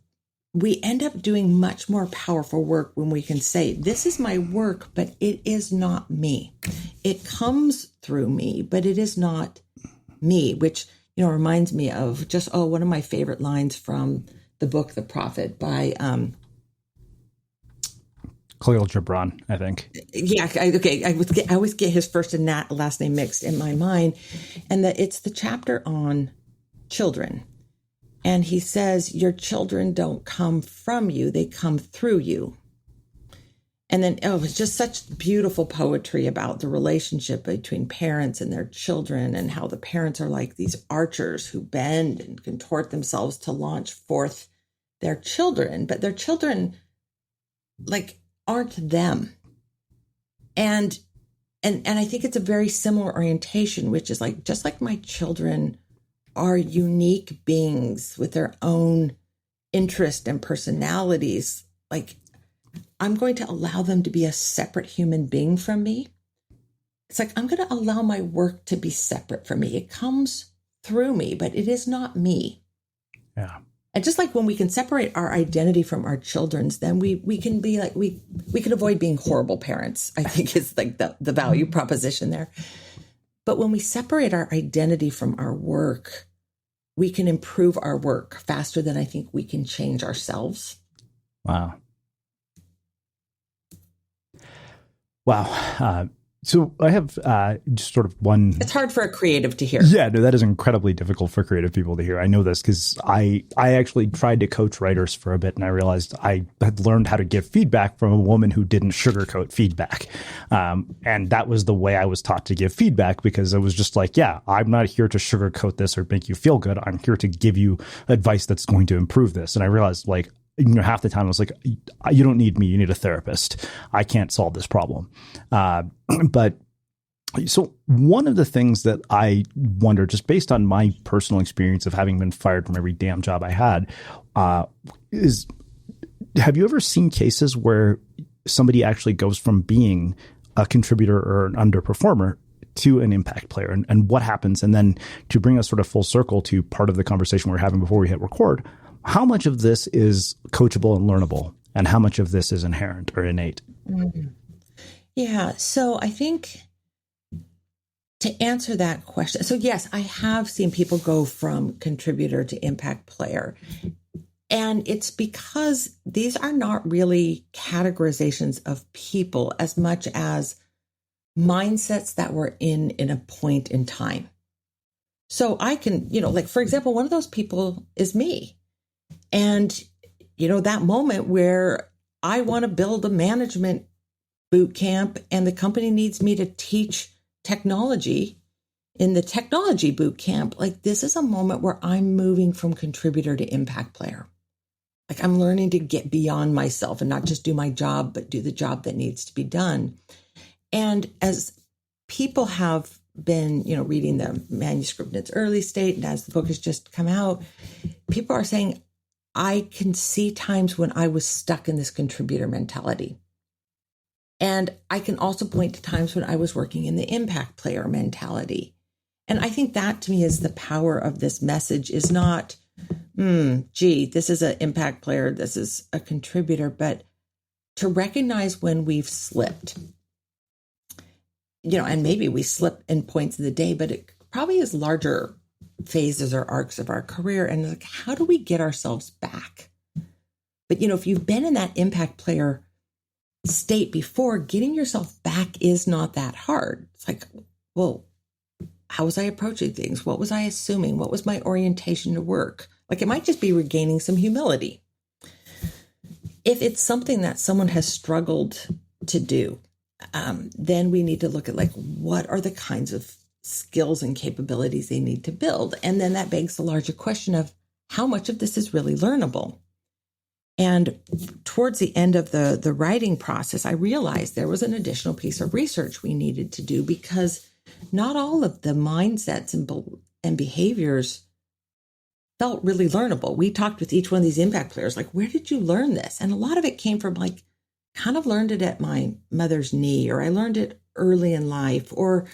we end up doing much more powerful work when we can say, this is my work, but it is not me. It comes through me, but it is not me, which, you know, reminds me of just, one of my favorite lines from the book, The Prophet by, Khalil Gibran, I think. Yeah. I always get his first and last name mixed in my mind. And it's the chapter on children. And he says, your children don't come from you, they come through you. And then, it's just such beautiful poetry about the relationship between parents and their children, and how the parents are like these archers who bend and contort themselves to launch forth their children, but their children like aren't them. And I think it's a very similar orientation, which is like, just like my children are unique beings with their own interest and personalities. Like, I'm going to allow them to be a separate human being from me. It's like, I'm going to allow my work to be separate from me. It comes through me, but it is not me. Yeah. And just like when we can separate our identity from our children's, then we can be like, we can avoid being horrible parents, I think is like the value proposition there. But when we separate our identity from our work, we can improve our work faster than I think we can change ourselves. Wow. Wow. So I have just sort of one. It's hard for a creative to hear. Yeah, no, that is incredibly difficult for creative people to hear. I know this because I actually tried to coach writers for a bit, and I realized I had learned how to give feedback from a woman who didn't sugarcoat feedback. And that was the way I was taught to give feedback, because it was just like, yeah, I'm not here to sugarcoat this or make you feel good. I'm here to give you advice that's going to improve this. And I realized, like, half the time I was like, you don't need me. You need a therapist. I can't solve this problem. But so one of the things that I wonder, just based on my personal experience of having been fired from every damn job I had, is, have you ever seen cases where somebody actually goes from being a contributor or an underperformer to an impact player, and what happens? And then to bring us sort of full circle to part of the conversation we were having before we hit record, how much of this is coachable and learnable, and how much of this is inherent or innate? Mm-hmm. Yeah. So I think to answer that question, so yes, I have seen people go from contributor to impact player. And it's because these are not really categorizations of people as much as mindsets that we're in a point in time. So I can, like, for example, one of those people is me. And, that moment where I want to build a management boot camp and the company needs me to teach technology in the technology boot camp, like, this is a moment where I'm moving from contributor to impact player. Like, I'm learning to get beyond myself and not just do my job, but do the job that needs to be done. And as people have been, reading the manuscript in its early state, and as the book has just come out, people are saying, I can see times when I was stuck in this contributor mentality. And I can also point to times when I was working in the impact player mentality. And I think that, to me, is the power of this message, is not, this is an impact player, this is a contributor, but to recognize when we've slipped. And maybe we slip in points of the day, but it probably is larger phases or arcs of our career. And like, how do we get ourselves back? But, if you've been in that impact player state before, getting yourself back is not that hard. It's like, well, how was I approaching things? What was I assuming? What was my orientation to work? Like, it might just be regaining some humility. If it's something that someone has struggled to do, then we need to look at, like, what are the kinds of skills and capabilities they need to build? And then that begs the larger question of how much of this is really learnable. And towards the end of the writing process, I realized there was an additional piece of research we needed to do, because not all of the mindsets and behaviors felt really learnable. We talked with each one of these impact players, like, where did you learn this? And a lot of it came from, like, kind of learned it at my mother's knee, or I learned it early in life, or,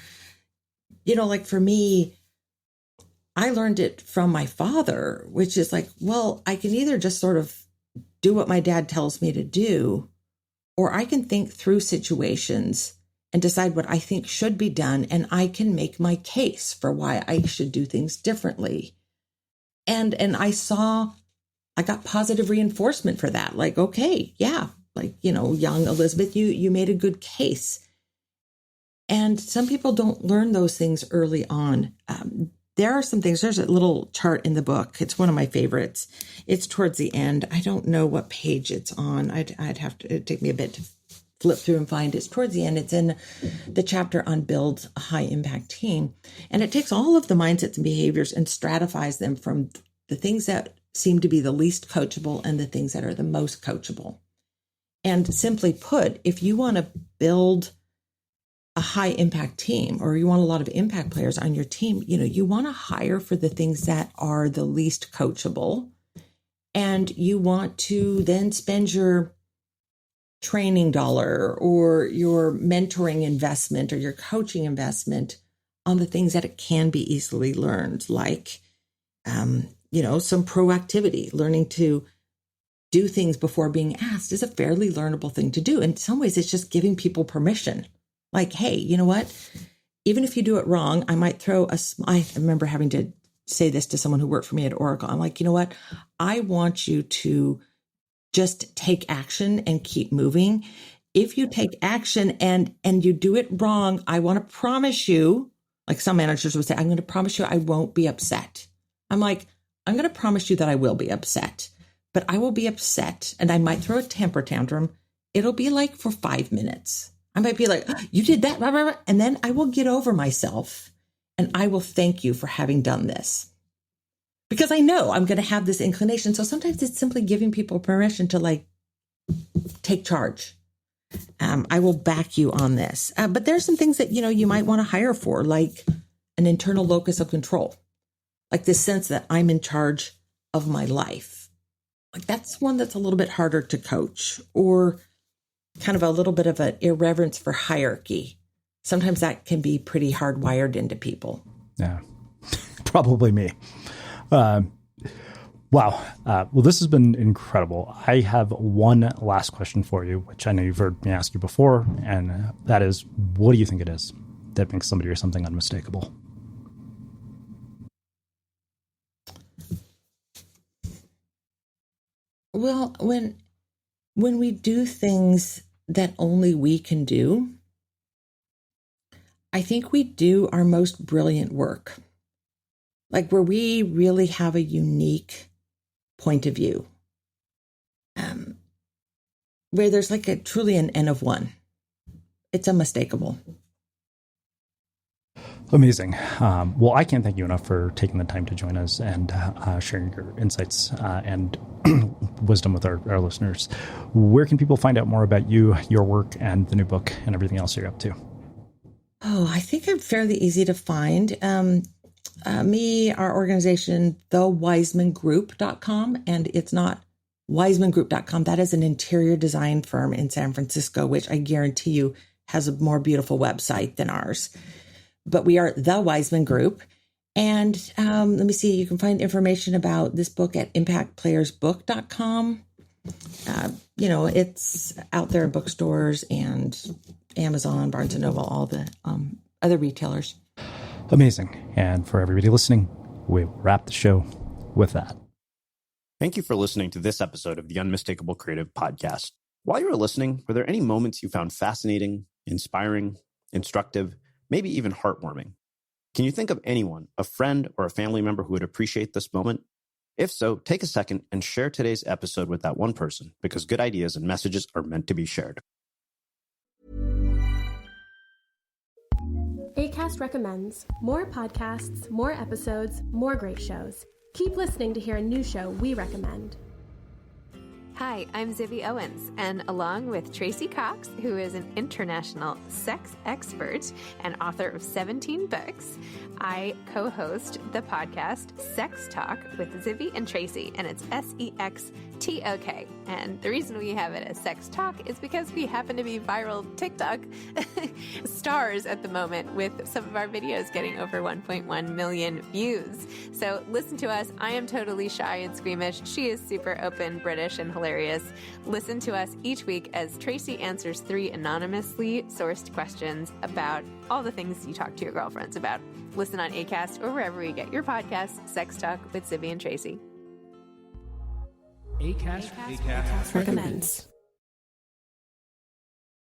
like, for me, I learned it from my father, which is like, well, I can either just sort of do what my dad tells me to do, or I can think through situations and decide what I think should be done. And I can make my case for why I should do things differently. And I got positive reinforcement for that. Like, okay, yeah, like, young Elizabeth, you made a good case. And some people don't learn those things early on. There are some things. There's a little chart in the book. It's one of my favorites. It's towards the end. I don't know what page it's on. I'd have to, it'd take me a bit to flip through and find it. It's towards the end. It's in the chapter on Build a High Impact Team. And it takes all of the mindsets and behaviors and stratifies them from the things that seem to be the least coachable and the things that are the most coachable. And simply put, if you want to build a high impact team, or you want a lot of impact players on your team, you want to hire for the things that are the least coachable. And you want to then spend your training dollar or your mentoring investment or your coaching investment on the things that it can be easily learned, like, some proactivity. Learning to do things before being asked is a fairly learnable thing to do. In some ways, it's just giving people permission. Like, hey, you know what? Even if you do it wrong, I might I remember having to say this to someone who worked for me at Oracle. I'm like, you know what? I want you to just take action and keep moving. If you take action and you do it wrong, I want to promise you, like some managers would say, I'm going to promise you I won't be upset. I'm like, I'm going to promise you that I will be upset, but I will be upset and I might throw a temper tantrum. It'll be like for 5 minutes. I might be like, oh, you did that, blah, blah, blah. And then I will get over myself and I will thank you for having done this. Because I know I'm going to have this inclination. So sometimes it's simply giving people permission to take charge. I will back you on this. But there's some things that, you might want to hire for, like an internal locus of control, like this sense that I'm in charge of my life. Like that's one that's a little bit harder to coach, or kind of a little bit of an irreverence for hierarchy. Sometimes that can be pretty hardwired into people. Yeah, probably me. Wow. Well, this has been incredible. I have one last question for you, which I know you've heard me ask you before, and that is, what do you think it is that makes somebody or something unmistakable? Well, when we do things that only we can do, I think we do our most brilliant work. Like where we really have a unique point of view, where there's truly an N of one. It's unmistakable. Amazing. Well, I can't thank you enough for taking the time to join us and sharing your insights and wisdom with our listeners. Where can people find out more about you, your work, and the new book and everything else you're up to? Oh, I think I'm fairly easy to find. Our organization, thewisemangroup.com, and it's not wisemangroup.com. That is an interior design firm in San Francisco, which I guarantee you has a more beautiful website than ours. But we are the Wiseman Group. And let me see, you can find information about this book at impactplayersbook.com. It's out there in bookstores and Amazon, Barnes & Noble, all the other retailers. Amazing. And for everybody listening, we'll wrap the show with that. Thank you for listening to this episode of the Unmistakable Creative Podcast. While you were listening, were there any moments you found fascinating, inspiring, instructive, maybe even heartwarming? Can you think of anyone, a friend or a family member who would appreciate this moment? If so, take a second and share today's episode with that one person, because good ideas and messages are meant to be shared. Acast recommends more podcasts, more episodes, more great shows. Keep listening to hear a new show we recommend. Hi, I'm Zibby Owens, and along with Tracy Cox, who is an international sex expert and author of 17 books, I co-host the podcast Sex Talk with Zibby and Tracy, and it's SEXTOK. And the reason we have it as Sex Talk is because we happen to be viral TikTok stars at the moment, with some of our videos getting over 1.1 million views. So listen to us. I am totally shy and squeamish. She is super open, British, and hilarious. Listen to us each week as Tracy answers 3 anonymously sourced questions about all the things you talk to your girlfriends about. Listen on Acast or wherever you get your podcasts. Sex Talk with Zibby and Tracy. Acast recommends.